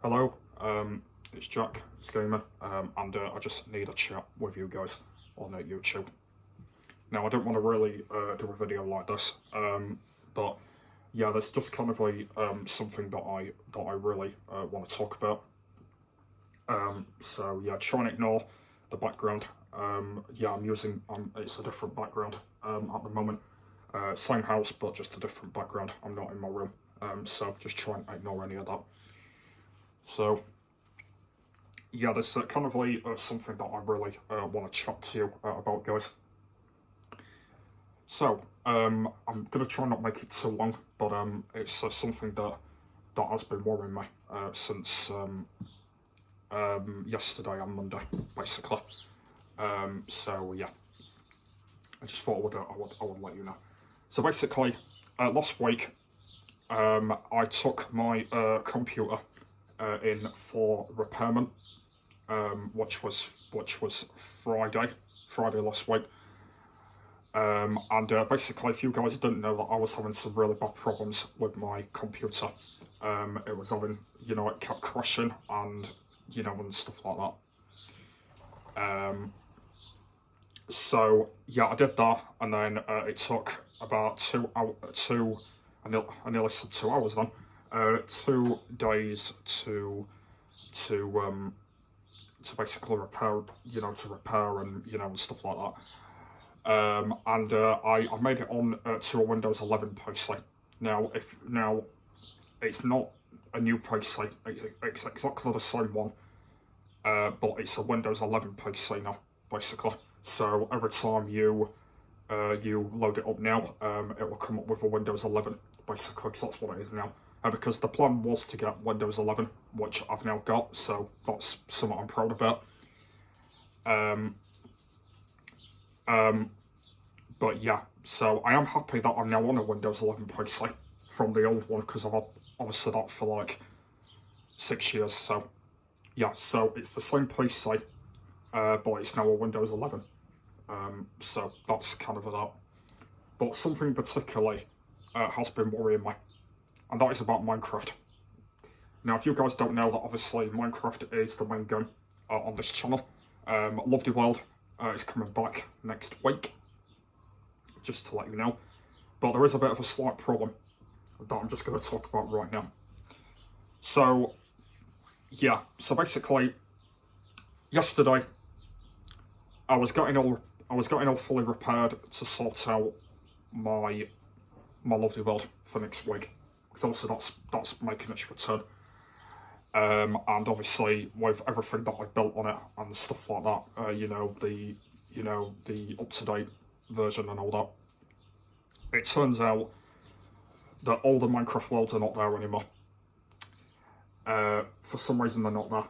Hello, it's Jack Skamer, and I just need a chat with you guys on YouTube. Now, I don't want to really do a video like this, but yeah, there's just kind of a something that I really want to talk about. So yeah, try and ignore the background. Yeah, it's a different background at the moment. Same house, but just a different background. I'm not in my room, so just try and ignore any of that. So, yeah, there's kind of like something that I really want to chat to you about, guys. So, I'm going to try not make it too long, but it's something that has been worrying me since yesterday on Monday, basically. So, yeah, I just thought I would let you know. So, basically, last week, I took my computer in for repairment, which was Friday last week. And basically, if you guys didn't know, that I was having some really bad problems with my computer. It was having, it kept crashing and and stuff like that. So yeah, I did that, and then it took about 2 hours. I nearly said 2 hours then. 2 days to basically repair, to repair and and stuff like that. And I made it on to a Windows 11 PC. Now, it's not a new PC. It's exactly the same one, but it's a Windows 11 PC now, basically. So every time you load it up now, it will come up with a Windows 11, basically, because that's what it is now. Because the plan was to get Windows 11, which I've now got, so that's something I'm proud about. But yeah, so I am happy that I'm now on a Windows 11 PC from the old one, because I've had obviously that for like 6 years. So yeah, so it's the same PC, but it's now a Windows 11. So that's kind of that. But something particularly has been worrying me, and that is about Minecraft. Now, if you guys don't know, that obviously Minecraft is the main game on this channel. Lovely World is coming back next week, just to let you know. But there is a bit of a slight problem that I'm just going to talk about right now. So, yeah, so basically, yesterday, I was getting all fully repaired to sort out my Lovely World for next week, because obviously that's making its return. And obviously with everything that I built on it and stuff like that, the up-to-date version and all that, it turns out that all the Minecraft worlds are not there anymore. For some reason they're not there.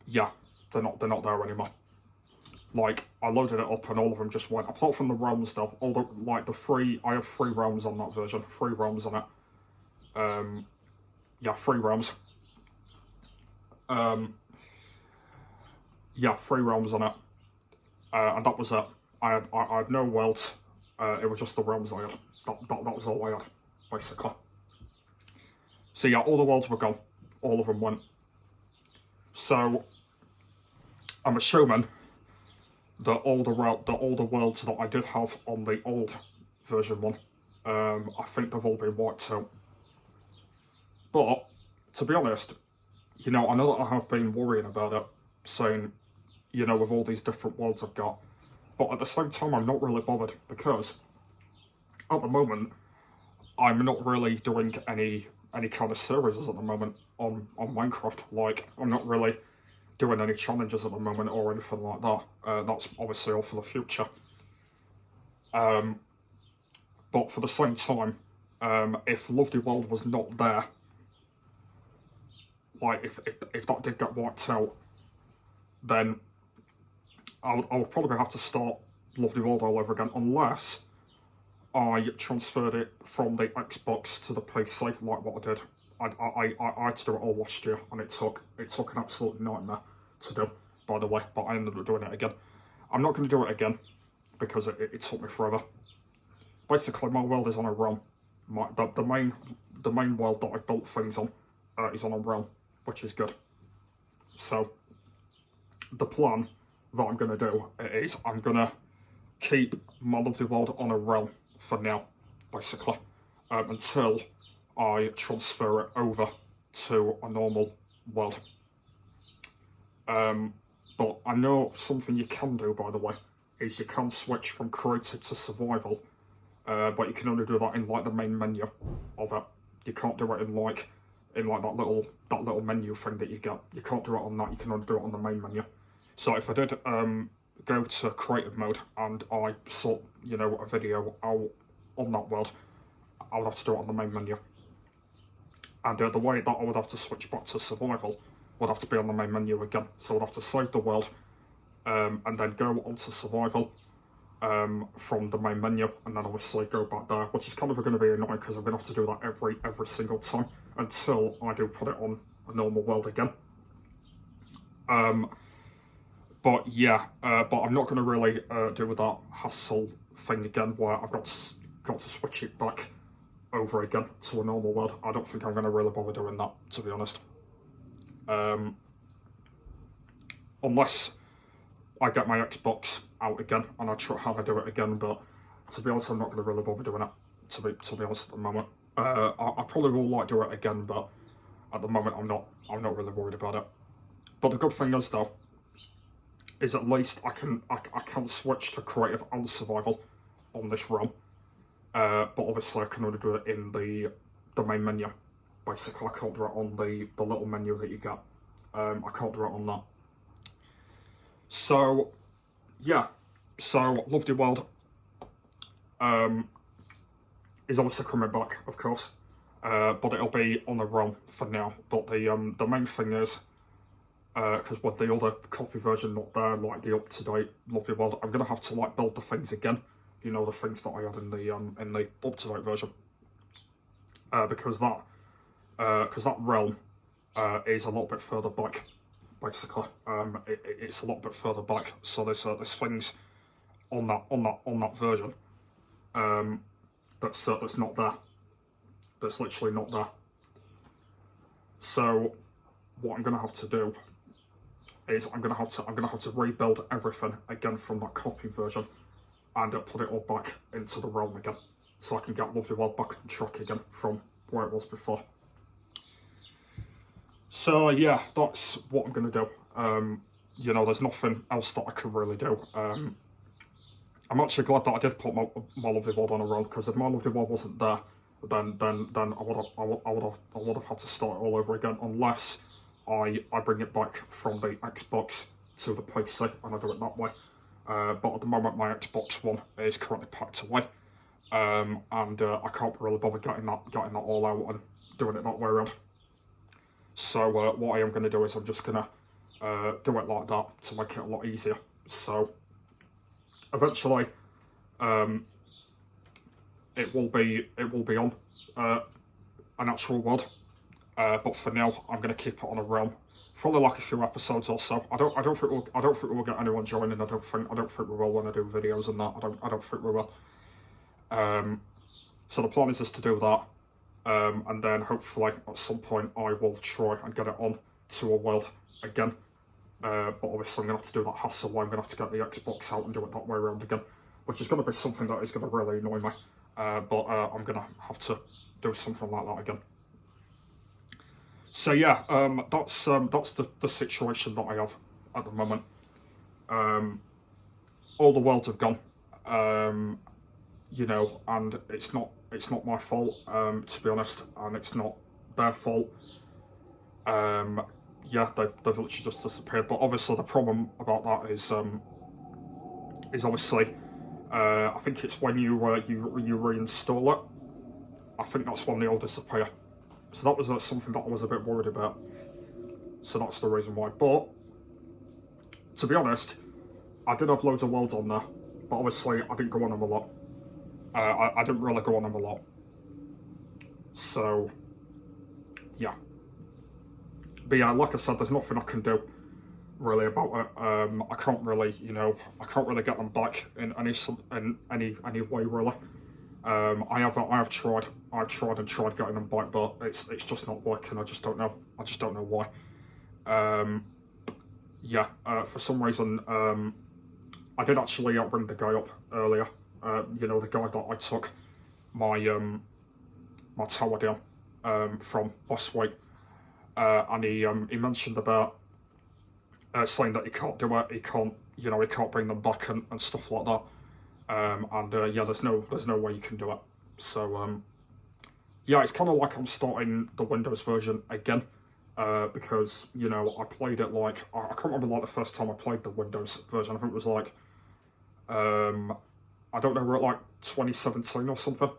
Yeah, they're not there anymore. Like, I loaded it up and all of them just went, apart from the realms though, I had 3 realms on that version, 3 realms on it. Yeah, 3 realms. Yeah, 3 realms on it. And that was it. I had no worlds. It was just the realms I had. That was all I had, basically. So yeah, all the worlds were gone. All of them went. So I'm assuming that all the worlds that I did have on the old version 1, I think they've all been wiped out. But to be honest, I know that I have been worrying about it, saying, with all these different worlds I've got. But at the same time, I'm not really bothered, because at the moment, I'm not really doing any kind of series at the moment on Minecraft. Like, I'm not really doing any challenges at the moment or anything like that. That's obviously all for the future. But for the same time, if Lovely World was not there, like if that did get wiped out, then I would probably have to start Lovely World all over again, unless I transferred it from the Xbox to the PC, like what I did. I had to do it all last year, and it took an absolute nightmare to do, by the way, but I ended up doing it again. I'm not going to do it again, because it took me forever. Basically, my world is on a ROM. The the main world that I've built things on is on a realm, which is good. So the plan that I'm going to do is I'm going to keep my lovely world on a realm for now, basically, until I transfer it over to a normal world. But I know something you can do, by the way, is you can switch from creative to survival, but you can only do that in like the main menu of it. You can't do it in like that little menu thing that you get. You can't do it on that. You can only do it on the main menu. So if I did go to creative mode and I sort a video out on that world, I would have to do it on the main menu. And the way that I would have to switch back to survival would have to be on the main menu again. So I'd have to save the world and then go onto survival from the main menu, and then obviously go back there, which is kind of going to be annoying because I'm going to have to do that every single time until I do put it on a normal world again. But yeah, but I'm not going to really do that hassle thing again where I've got to switch it back over again to a normal world. I don't think I'm going to really bother doing that, to be honest. Unless I get my Xbox out again and I try how to do it again, but to be honest, I'm not going to really bother doing it, to be honest, at the moment. I probably will do it again, but at the moment I'm not really worried about it. But the good thing is though, is at least I can switch to creative and survival on this realm. But obviously I can only do it in the main menu. Basically, I can't do it on the little menu that you get. I can't do it on that. So, yeah. So, Lovely World is obviously coming back, of course. But it'll be on the realm for now. But the main thing is, because with the other copy version not there, like the up-to-date Lovely World, I'm going to have to like build the things again. You know, the things that I had in the up-to-date version. Because that realm is a little bit further back, basically. It's a little bit further back, so there's things on that version that's not there. That's literally not there. So what I'm gonna have to do is I'm gonna have to rebuild everything again from that copy version and put it all back into the realm again, so I can get Lovely World back on track again from where it was before. So yeah, that's what I'm going to do. You know, there's nothing else that I can really do. I'm actually glad that I did put my Lovely World on a roll, because if my Lovely World wasn't there, then I would have had to start it all over again, unless I bring it back from the Xbox to the PC and I do it that way. But at the moment my Xbox One is currently packed away, and I can't really bother getting that all out and doing it that way around. So what I am going to do is I'm just going to do it like that to make it a lot easier. So eventually it will be on an actual world, but for now I'm going to keep it on a realm. Probably like a few episodes or so. I don't think we'll get anyone joining. I don't think we will when I do videos and that. I don't think we will. So the plan is just to do that. And then hopefully at some point I will try and get it on to a world again. But obviously I'm going to have to do that hassle where I'm going to have to get the Xbox out and do it that way around again, which is going to be something that is going to really annoy me. But I'm going to have to do something like that again. So yeah, that's the situation that I have at the moment. All the worlds have gone. You know, and it's not my fault, to be honest, and it's not their fault. Yeah, they've literally just disappeared. But obviously the problem about that is obviously, I think it's when you reinstall it. I think that's when they all disappear. So that was something that I was a bit worried about. So that's the reason why. But to be honest, I did have loads of worlds on there, but obviously I didn't go on them a lot. I didn't really go on them a lot. So, yeah. But yeah, like I said, there's nothing I can do really about it. I can't really, I can't really get them back in any way really. I've tried and tried getting them back, but it's just not working. I just don't know why. Yeah, for some reason, I did actually ring the guy up earlier. You know, the guy that I took my my tower down from last week, and he mentioned about saying that he can't do it. He can't, you know, he can't bring them back and stuff like that. Yeah, there's no way you can do it. So yeah, it's kind of like I'm starting the Windows version again. Because, you know, I played it like, I can't remember like the first time I played the Windows version. I think it was like, I don't know, we're at like 2017 or something.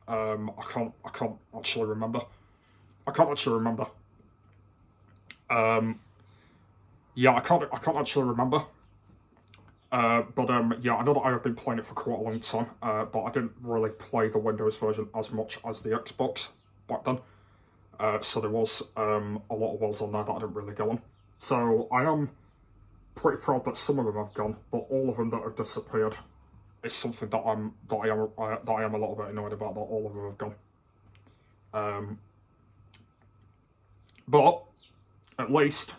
I can't actually remember. Yeah, I can't actually remember. But yeah, I know that I have been playing it for quite a long time, but I didn't really play the Windows version as much as the Xbox back then. So there was a lot of worlds on there that I didn't really go on. So I am pretty proud that some of them have gone, but all of them that have disappeared is something that I am a little bit annoyed about, that all of them have gone. But at least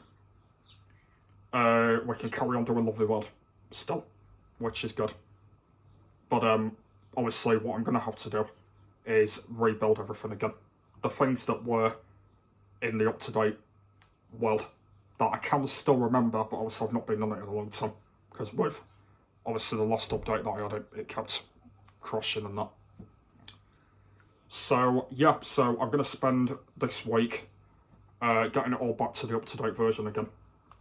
we can carry on doing Lovely World still, which is good. But obviously what I'm going to have to do is rebuild everything again. The things that were in the up-to-date world that I can still remember, but obviously I've not been on it in a long time, because with obviously the last update that I had, it kept crashing and that. So yeah, so I'm going to spend this week getting it all back to the up-to-date version again,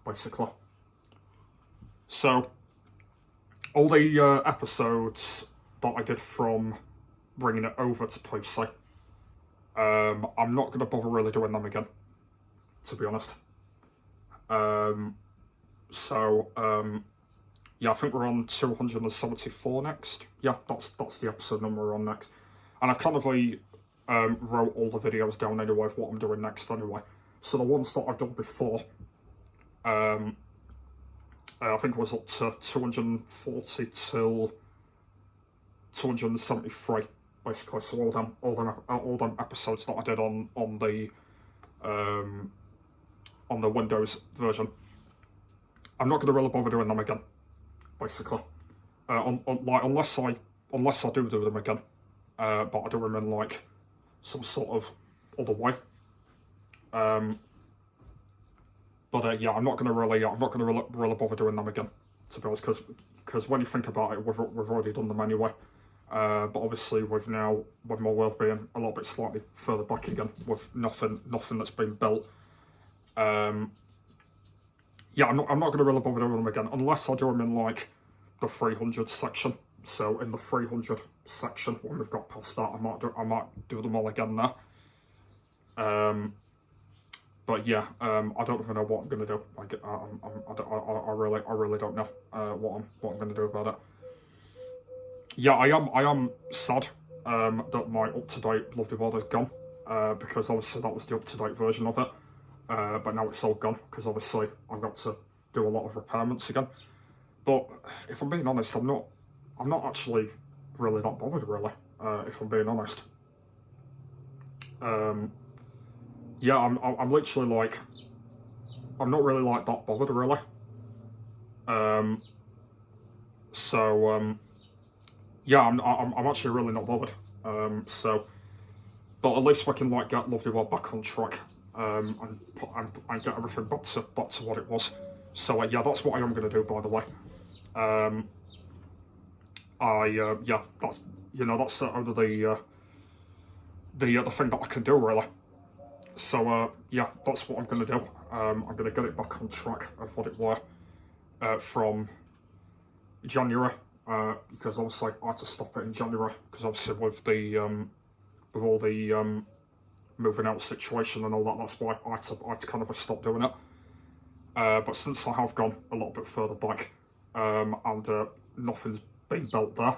basically. So all the episodes that I did from bringing it over to PC, I'm not going to bother really doing them again, to be honest. Yeah, I think we're on 274 next. Yeah, that's the episode number we're on next. And I've kind of wrote all the videos down anyway of what I'm doing next anyway. So the ones that I've done before, I think it was up to 240 till 273. Basically, so all them episodes that I did on the Windows version, I'm not going to really bother doing them again. Basically, like unless I do them again, but I do them in like some sort of other way. But yeah, I'm not going to really bother doing them again, to be honest, because when you think about it, we've already done them anyway. But obviously with my world being a little bit slightly further back again, with nothing that's been built, yeah, I'm not going to really bother doing them again, unless I do them in like the 300 section. So in the 300 section, when we've got past that, I might do them all again there. But yeah, I don't even know what I'm going to do. I really don't know what I'm going to do about it. Yeah, I am sad that my up-to-date Lovely World is gone, because obviously that was the up-to-date version of it, but now it's all gone, because obviously I've got to do a lot of repairments again. But if I'm being honest, I'm not actually really that bothered, really, if I'm being honest. Yeah, I'm literally like, I'm not really like that bothered, really. Yeah, I'm actually really not bothered. But at least we can like get Lovely World back on track, and get everything back to what it was. So yeah, that's what I am going to do, by the way. Yeah, that's, you know, that's only the thing that I can do, really. So yeah, that's what I'm going to do. I'm going to get it back on track of what it were from January. Because obviously I had to stop it in January, because obviously with all the moving out situation and all that, that's why I had to kind of stop doing it. But since I have gone a little bit further back, and nothing's been built there,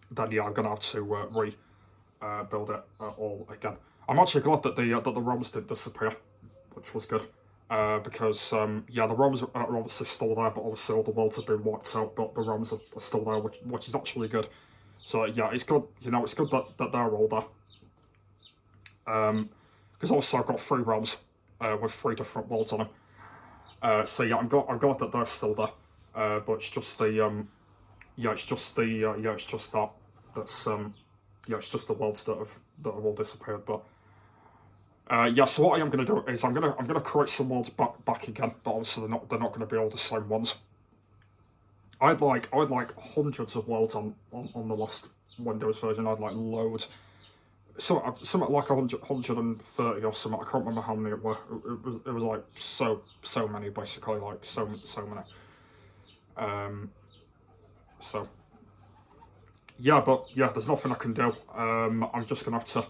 then yeah, I'm gonna have to rebuild it all again. I'm actually glad that the ROMs did disappear, which was good. Because yeah, the ROMs are obviously still there, but obviously all the worlds have been wiped out, but the ROMs are still there, which is actually good. So yeah, it's good. You know, it's good that they're all there. Because also I've got 3 realms with 3 different worlds on them. So yeah, I'm glad that they're still there. But it's just the it's just that that's it's just the worlds that have all disappeared. But yeah, so what I am going to do is I'm gonna create some worlds back again, but obviously they're not going to be all the same ones. I'd like hundreds of worlds on the last Windows version. I'd like loads. Something like 130 or something. I can't remember how many it were. It was like so many, basically, like so many. So yeah, but yeah, there's nothing I can do. I'm just gonna have to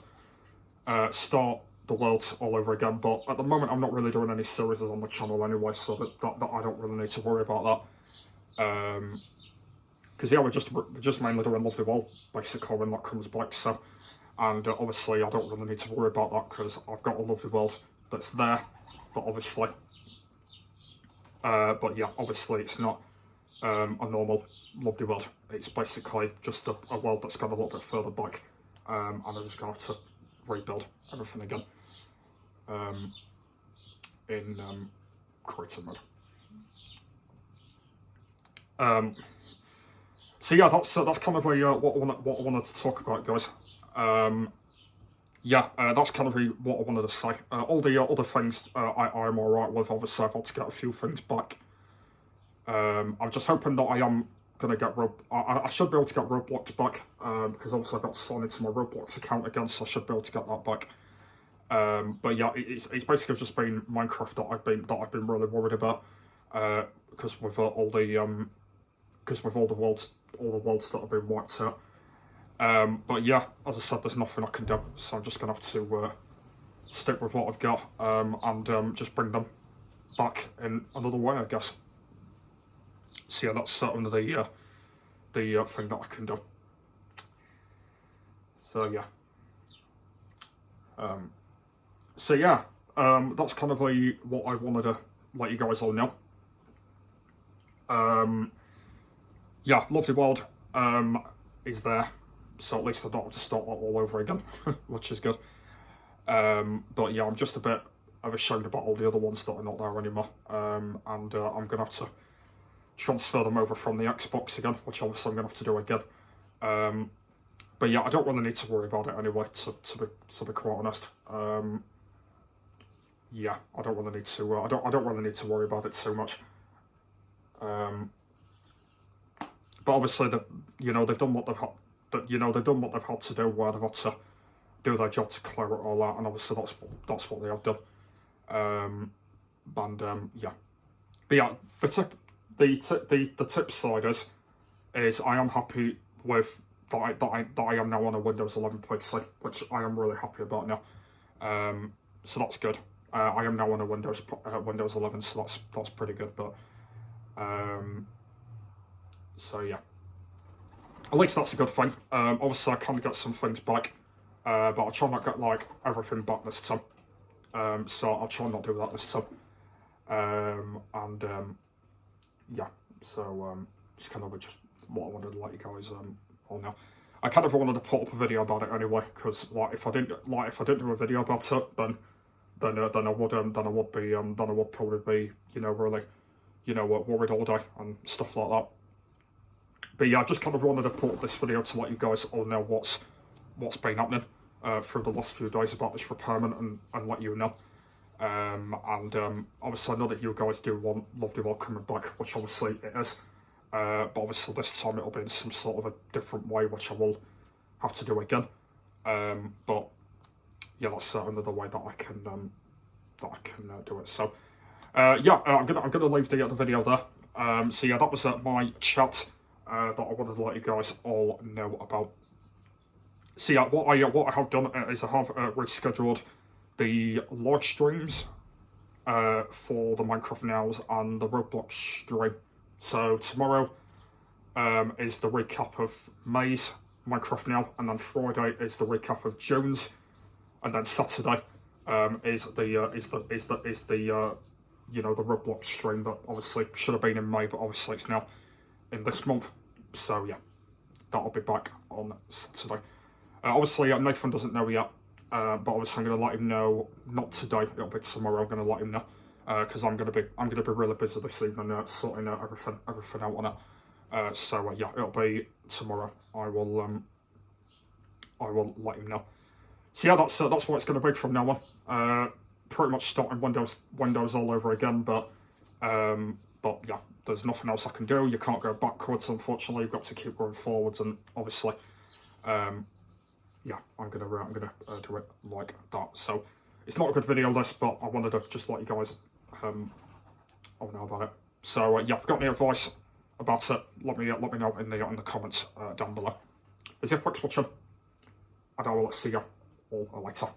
start the worlds all over again. But at the moment, I'm not really doing any series on the channel anyway, so that I don't really need to worry about that. Because yeah, we're just mainly doing Lovely World basically when that comes back. So, and obviously I don't really need to worry about that because I've got a Lovely World that's there. But obviously, but yeah, obviously it's not a normal Lovely World. It's basically just a world that's gone a little bit further back, and I'm just gonna have to rebuild everything again in creative mode. So yeah, that's kind of what I wanted to talk about, guys. Yeah, that's kind of what I wanted to say. All the other things I'm alright with. Obviously, I've had to get a few things back. I'm just hoping that I am going to get I should be able to get Roblox back, because obviously I got signed into my Roblox account again, so I should be able to get that back. But yeah, it's basically just been Minecraft that I've been really worried about, because with all the worlds that have been wiped out. But yeah, as I said, there's nothing I can do, so I'm just gonna have to stick with what I've got, and just bring them back in another way, I guess. So yeah, that's certainly the thing that I can do. So yeah. So yeah, that's kind of what I wanted to let you guys all know. Yeah, Lovely World is there, so at least I don't have to start that all over again, which is good. But yeah, I'm just a bit ashamed about all the other ones that are not there anymore, and I'm going to have to transfer them over from the Xbox again, which obviously I'm going to have to do again. But yeah, I don't really need to worry about it anyway, to be quite honest. Yeah, I don't really need to. I don't really need to worry about it too much. But obviously, they've done what they've had. They've done what they've had to do, where they've had to do their job to clear it all out, and obviously that's what they have done. Yeah, but yeah, the tip side is I am happy with that I am now on a Windows 11.3, which I am really happy about now. So that's good. I am now on a Windows 11, so that's pretty good. But so yeah, at least that's a good thing. Obviously, I can get some things back, but I'll try not to get like everything back this time. So I'll try not to do that this time. Yeah, so it's kind of just what I wanted to let you guys all know. I kind of wanted to put up a video about it anyway, because like if I didn't do a video about it, then I would probably be really worried all day and stuff like that. But yeah, I just kind of wanted to put up this video to let you guys all know what's been happening through the last few days about this repairment, and let you know. Obviously I know that you guys do want Lovely World coming back, which obviously it is. But obviously this time it'll be in some sort of a different way, which I will have to do again. But yeah, that's another way that I can do it. So yeah, I'm gonna leave the video there. So yeah, that was my chat that I wanted to let you guys all know about. So yeah, what I have done is I have rescheduled the live streams for the Minecraft Nows and the Roblox stream. So tomorrow is the recap of May's Minecraft Now, and then Friday is the recap of Jones, and then Saturday is the Roblox stream that obviously should have been in May, but obviously it's now in this month. So yeah, that'll be back on Saturday. Obviously, Nathan doesn't know yet, but obviously I'm going to let him know. Not today; it'll be tomorrow. I'm going to let him know because I'm going to be really busy this evening sorting everything out on it. So yeah, it'll be tomorrow. I will let him know. So yeah, that's what it's going to be from now on. Pretty much starting Windows all over again, but yeah, there's nothing else I can do. You can't go backwards, unfortunately. You've got to keep going forwards, and obviously, yeah, I'm gonna do it like that. So it's not a good video, this, but I wanted to just let you guys know about it. So yeah, if you've got any advice about it, let me know in the comments down below. As if thanks for watching, and I will see you all later.